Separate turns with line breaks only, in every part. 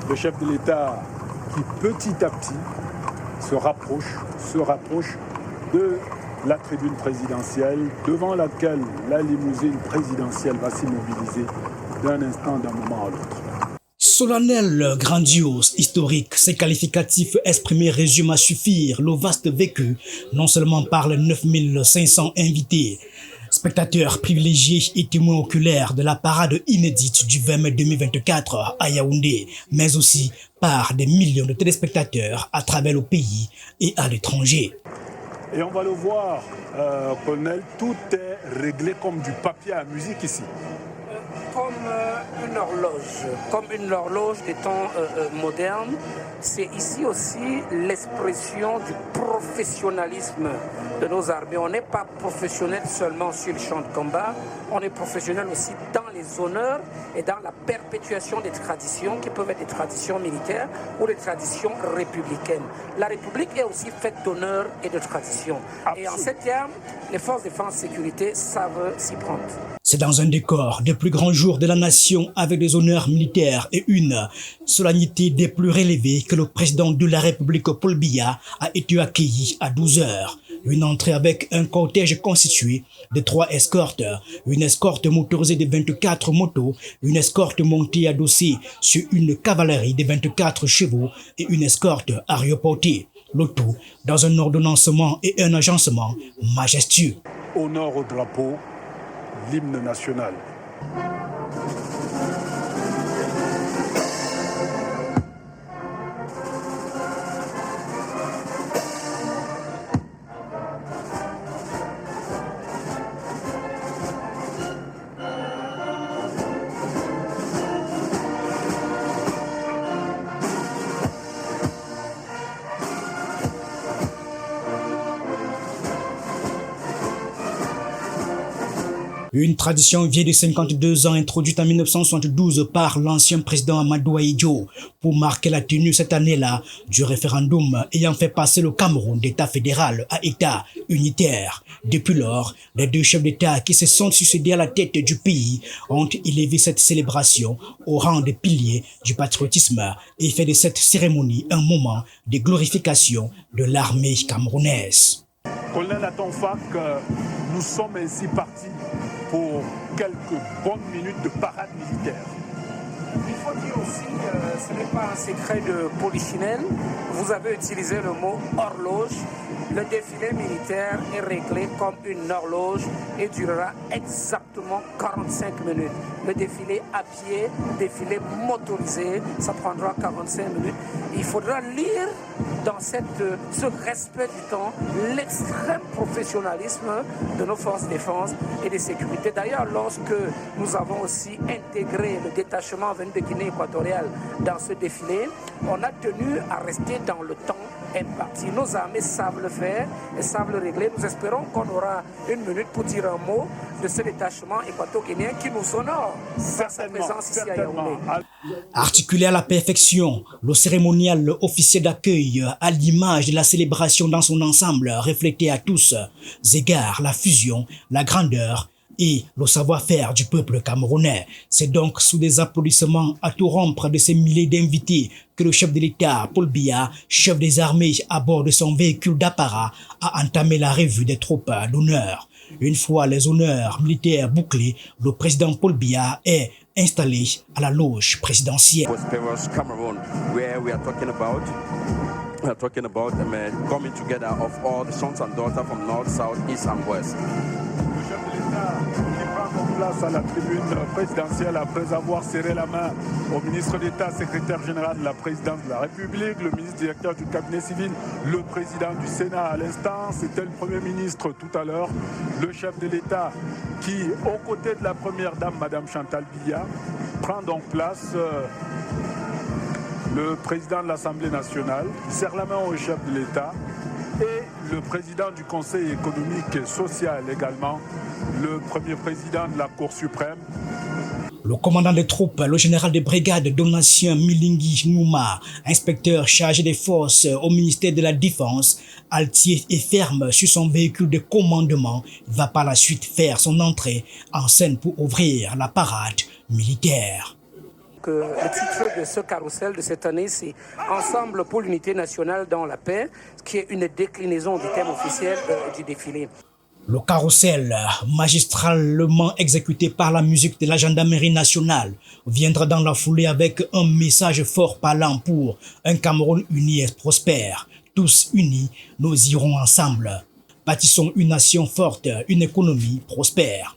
Le chef de l'État qui petit à petit se rapproche de la tribune présidentielle devant laquelle la limousine présidentielle va s'immobiliser d'un instant, d'un moment à l'autre.
Solennel, grandiose, historique, ces qualificatifs exprimés résument à suffire le vaste vécu, non seulement par les 9500 invités, spectateurs privilégiés et témoins oculaires de la parade inédite du 20 mai 2024 à Yaoundé, mais aussi par des millions de téléspectateurs à travers le pays et à l'étranger.
Et on va le voir, colonel, tout est réglé comme du papier à musique ici.
Comme une horloge des temps modernes. C'est ici aussi l'expression du professionnalisme de nos armées. On n'est pas professionnel seulement sur le champ de combat, on est professionnel aussi dans les honneurs et dans la perpétuation des traditions qui peuvent être des traditions militaires ou des traditions républicaines. La République est aussi faite d'honneurs et de traditions. Et en ces termes, les forces de défense et sécurité savent s'y prendre.
C'est dans un décor des plus grands jours de la nation avec des honneurs militaires et une solennité des plus relevées que le président de la République Paul Biya a été accueilli à 12 heures. Une entrée avec un cortège constitué de 3 escortes, une escorte motorisée de 24 motos, une escorte montée adossée sur une cavalerie de 24 chevaux et une escorte aéroportée. Le tout dans un ordonnancement et un agencement majestueux.
Honneur au drapeau, l'hymne national.
Une tradition vieille de 52 ans introduite en 1972 par l'ancien président Amadou Ahidjo pour marquer la tenue cette année-là du référendum ayant fait passer le Cameroun d'État fédéral à État unitaire. Depuis lors, les deux chefs d'État qui se sont succédés à la tête du pays ont élevé cette célébration au rang de piliers du patriotisme et fait de cette cérémonie un moment de glorification de l'armée camerounaise.
Colonel Atonfak, nous sommes ainsi partis pour quelques bonnes minutes de parade militaire.
Il faut dire aussi, ce n'est pas un secret de polichinelle, vous avez utilisé le mot horloge. Le défilé militaire est réglé comme une horloge et durera exactement 45 minutes. Le défilé à pied, défilé motorisé, ça prendra 45 minutes. Il faudra lire dans ce respect du temps l'extrême professionnalisme de nos forces de défense et de sécurité. D'ailleurs, lorsque nous avons aussi intégré le détachement venu de Guinée équatoriale dans ce défilé, on a tenu à rester dans le temps imparti. Nos armées savent le faire et savent le régler. Nous espérons qu'on aura une minute pour dire un mot de ce détachement équato-guinéen qui nous honore par sa présence ici à Yaoundé.
Articulé à la perfection, le cérémonial officiel d'accueil à l'image de la célébration dans son ensemble reflétait à tous égards la fusion, la grandeur et le savoir-faire du peuple camerounais. C'est donc sous des applaudissements à tout rompre de ces milliers d'invités que le chef de l'État, Paul Biya, chef des armées à bord de son véhicule d'apparat, a entamé la revue des troupes d'honneur. Une fois les honneurs militaires bouclés, le président Paul Biya est installé à la loge présidentielle.
We are talking about coming together of all the sons and daughters from north, south, east and west.
Le chef de l'État qui prend son place à la tribune présidentielle après avoir serré la main au ministre d'État, secrétaire général de la présidence de la République, le ministre directeur du cabinet civil, le président du Sénat à l'instant, c'était le Premier ministre tout à l'heure, le chef de l'État qui, aux côtés de la première dame, Madame Chantal Biya, prend donc place. Le président de l'Assemblée nationale serre la main au chef de l'État et le président du Conseil économique et social également, le premier président de la Cour suprême.
Le commandant des troupes, le général de brigade Donatien Milingi Nouma, inspecteur chargé des forces au ministère de la Défense, altier et ferme sur son véhicule de commandement, va par la suite faire son entrée en scène pour ouvrir la parade militaire.
Donc le titre de ce carrousel de cette année, c'est « Ensemble pour l'unité nationale dans la paix », qui est une déclinaison du thème officiel du défilé.
Le carrousel, magistralement exécuté par la musique de la gendarmerie nationale, viendra dans la foulée avec un message fort parlant pour un Cameroun uni et prospère. Tous unis, nous irons ensemble. Bâtissons une nation forte, une économie prospère.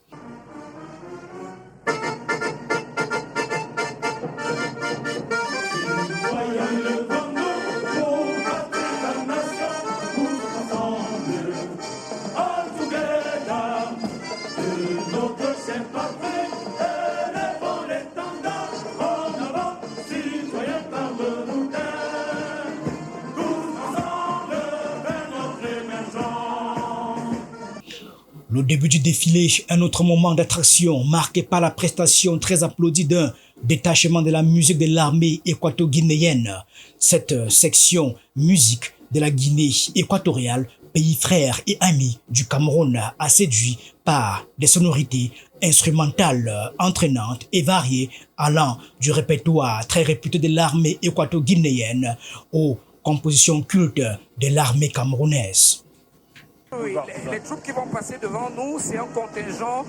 Le début du défilé, un autre moment d'attraction marqué par la prestation très applaudie d'un détachement de la musique de l'armée équato-guinéenne. Cette section musique de la Guinée équatoriale, pays frère et ami du Cameroun, a séduit par des sonorités instrumentales entraînantes et variées allant du répertoire très réputé de l'armée équato-guinéenne aux compositions cultes de l'armée camerounaise.
Oui, les troupes qui vont passer devant nous, c'est un contingent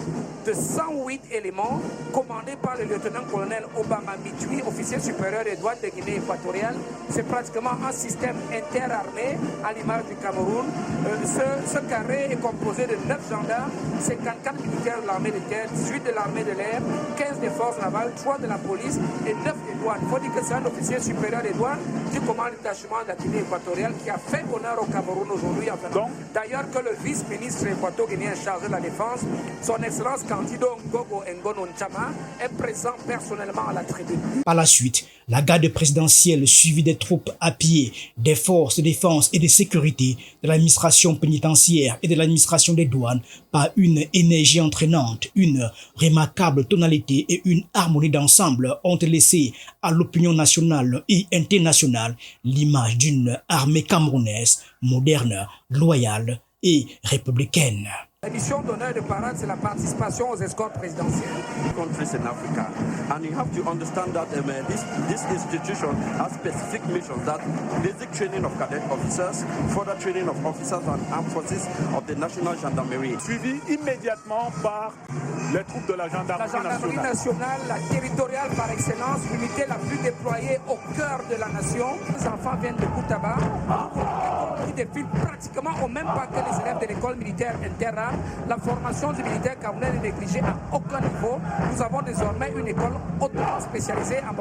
de 108 éléments commandé par le lieutenant-colonel Obama Mitui, officier supérieur des douanes de Guinée équatoriale. C'est pratiquement un système interarmé à l'image du Cameroun. Ce carré est composé de 9 gendarmes, 54 militaires de l'armée de terre, 18 de l'armée de l'air, 15 des forces navales, 3 de la police et 9 des douanes. Il faut dire que c'est un officier supérieur des douanes du commandement du détachement de la Guinée équatoriale qui a fait honneur au Cameroun aujourd'hui. D'ailleurs, que le vice-ministre équato-guinéen chargé de la défense, son excellence Candido Ngogo Ngono Nchama, est présent personnellement à la tribune.
Par la suite, la garde présidentielle suivie des troupes à pied, des forces de défense et de sécurité, de l'administration pénitentiaire et de l'administration des douanes, par une énergie entraînante, une remarquable tonalité et une harmonie d'ensemble ont laissé à l'opinion nationale et internationale l'image d'une armée camerounaise moderne, loyale et républicaine.
La mission d'honneur de parade, c'est la participation aux escortes présidentielles.
Countries in Africa, and you have to understand that this institution has specific missions, that basic training of cadet officers, further training of officers and armed forces of the National Gendarmerie.
Suivi immédiatement par les troupes de la gendarmerie
nationale, la territoriale par excellence, l'unité la plus déployée au cœur de la nation. Les enfants viennent de Koutaba, qui défilent pratiquement au même pas que les élèves de l'école militaire interarmes. La formation du militaire camerounais n'est négligée à aucun niveau. Nous avons désormais une école hautement spécialisée en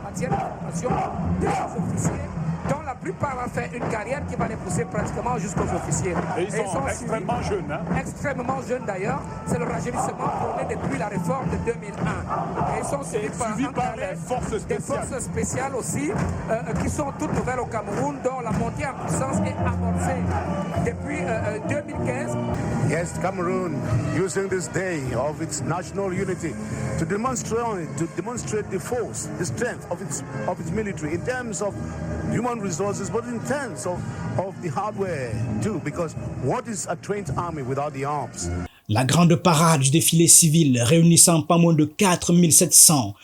matière de formation des officiers, dont la plupart ont fait une carrière qui va les pousser pratiquement jusqu'aux officiers.
Et ils sont extrêmement jeunes.
Extrêmement jeunes d'ailleurs. C'est le rajeunissement prôné depuis la réforme de 2001. Et ils sont suivis par
les forces spéciales.
Des forces spéciales aussi, qui sont toutes nouvelles au Cameroun, dont la montée en puissance est amorcée depuis 2015.
Yes, Cameroon using this day of its national unity to demonstrate the force, the strength of its military in terms of human resources, but in terms of the hardware too, because what is a trained army without the arms?
La grande parade du défilé civil réunissant pas moins de 4700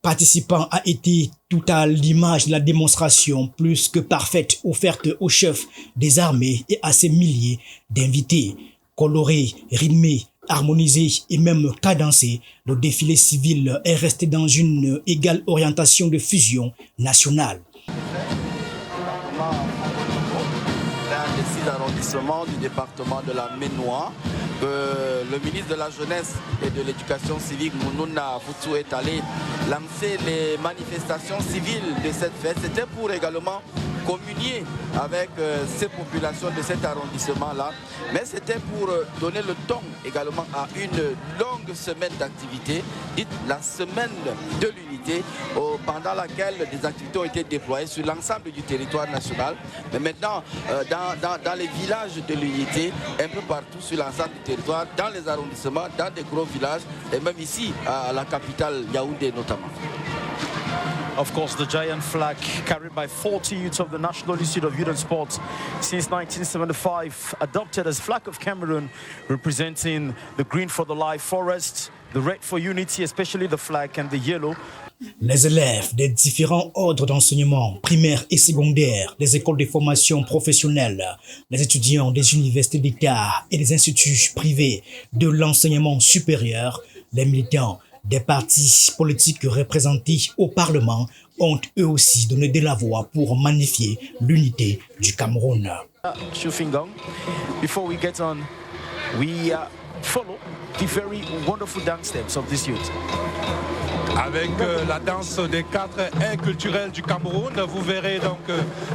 participants a été tout à l'image de la démonstration plus que parfaite offerte au chef des armées et à ses milliers d'invités. Coloré, rythmé, harmonisé et même cadencé, le défilé civil est resté dans une égale orientation de fusion nationale.
L'un des 6 arrondissements du département de la Ménois, le ministre de la Jeunesse et de l'Éducation civique, Mounouna Foutsou, est allé lancer les manifestations civiles de cette fête. C'était pour également communier avec ces populations de cet arrondissement-là, mais c'était pour donner le ton également à une longue semaine d'activité, dite la semaine de l'unité, pendant laquelle des activités ont été déployées sur l'ensemble du territoire national, mais maintenant dans les villages de l'unité, un peu partout sur l'ensemble du territoire, dans les arrondissements, dans des gros villages, et même ici à la capitale Yaoundé notamment.
Of course, the giant flag carried by 40 youths of the National Institute of Youth and Sports since 1975, adopted as flag of Cameroon, representing the Green for the Life forest, the red for unity, especially the flag, and the yellow.
Les élèves des différents ordres d'enseignement, primaires et secondaires, des écoles de formation professionnelle, les étudiants des universités d'État et des instituts privés de l'enseignement supérieur, les militants des partis politiques représentés au Parlement ont eux aussi donné de la voix pour magnifier l'unité du Cameroun.
Shufingong, before we get on, we follow the very wonderful dance steps of this youth.
Avec la danse des 4 airs culturels du Cameroun, vous verrez donc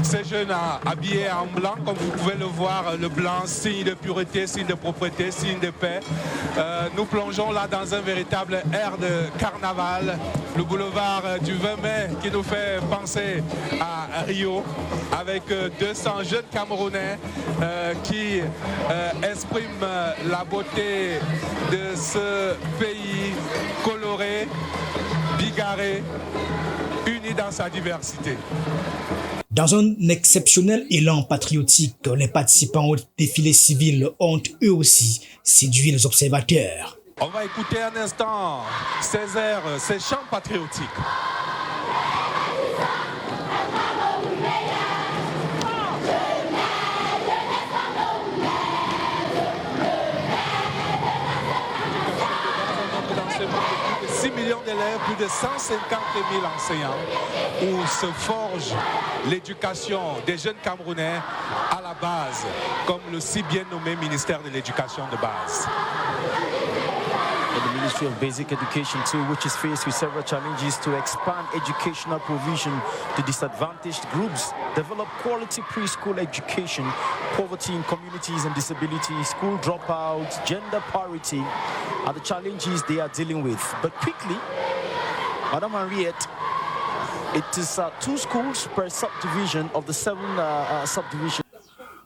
ces jeunes habillés en blanc, comme vous pouvez le voir, le blanc, signe de pureté, signe de propreté, signe de paix. Nous plongeons là dans un véritable air de carnaval, le boulevard du 20 mai qui nous fait penser à Rio, avec 200 jeunes Camerounais qui expriment la beauté de ce pays coloré, bigarré, uni dans sa diversité.
Dans un exceptionnel élan patriotique, les participants au défilé civil ont eux aussi séduit les observateurs.
On va écouter un instant ces airs, ces chants patriotiques. Plus de 6 millions d'élèves, plus de 150 000 enseignants, où se forge l'éducation des jeunes Camerounais à la base, comme le si bien nommé ministère de l'Éducation de base.
The Ministry of Basic Education too, which is faced with several challenges to expand educational provision to disadvantaged groups, develop quality preschool education, poverty in communities and disability, school dropouts, gender parity are the challenges they are dealing with. But quickly, Madame Henriette, it is 2 schools per subdivision of the 7 subdivisions.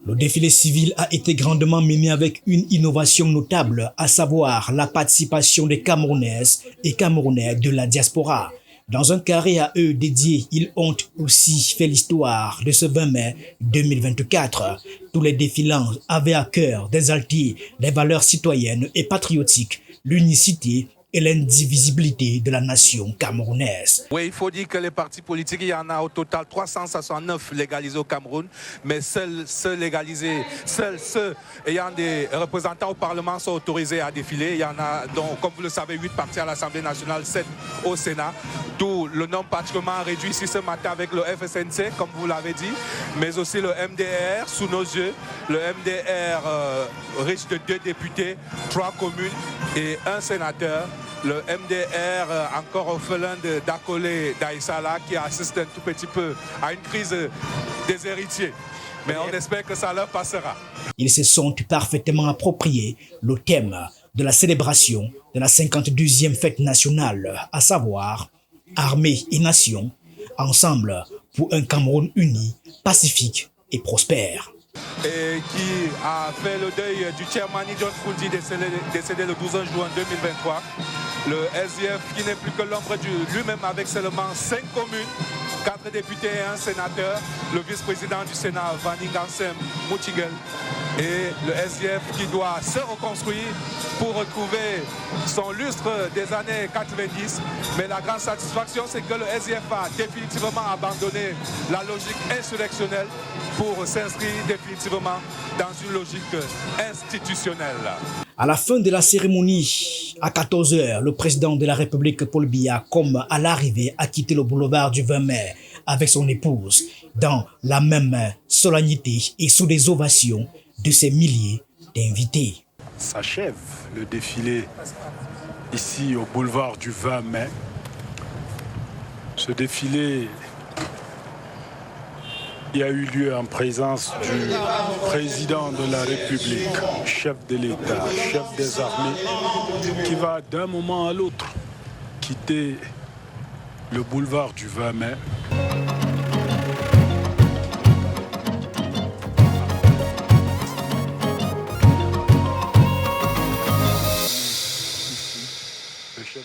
Le défilé civil a été grandement mené avec une innovation notable, à savoir la participation des Camerounaises et Camerounais de la diaspora. Dans un carré à eux dédié, ils ont aussi fait l'histoire de ce 20 mai 2024. Tous les défilants avaient à cœur d'exalter les valeurs citoyennes et patriotiques, l'unicité et l'indivisibilité de la nation camerounaise.
Oui, il faut dire que les partis politiques, il y en a au total 369 légalisés au Cameroun, mais seuls ceux ayant des représentants au Parlement sont autorisés à défiler. Il y en a, donc, comme vous le savez, 8 partis à l'Assemblée nationale, 7 au Sénat, d'où le nombre particulièrement réduit ici ce matin avec le FSNC, comme vous l'avez dit, mais aussi le MDR sous nos yeux, le MDR riche de 2 députés, 3 communes et 1 sénateur. Le MDR, encore orphelin d'Akole Daïsala, qui assiste un tout petit peu à une crise des héritiers. Mais on espère que ça leur passera.
Ils se sont parfaitement appropriés le thème de la célébration de la 52e fête nationale, à savoir Armée et Nation, ensemble pour un Cameroun uni, pacifique et prospère.
Et qui a fait le deuil du chairman John Foudi, décédé le 12 juin 2023. Le SDF qui n'est plus que l'ombre de lui-même avec seulement 5 communes, 4 députés et 1 sénateur. Le vice-président du Sénat, Vaningansem Moutigel. Et le SDF qui doit se reconstruire pour retrouver son lustre des années 90. Mais la grande satisfaction, c'est que le SDF a définitivement abandonné la logique insurrectionnelle pour s'inscrire définitivement dans une logique institutionnelle.
À la fin de la cérémonie, à 14 h, le président de la République, Paul Biya, comme à l'arrivée, a quitté le boulevard du 20 mai avec son épouse dans la même solennité et sous des ovations de ces milliers d'invités.
S'achève le défilé ici au boulevard du 20 mai. Ce défilé qui a eu lieu en présence du président de la République, chef de l'État, chef des armées, qui va d'un moment à l'autre quitter le boulevard du 20 mai.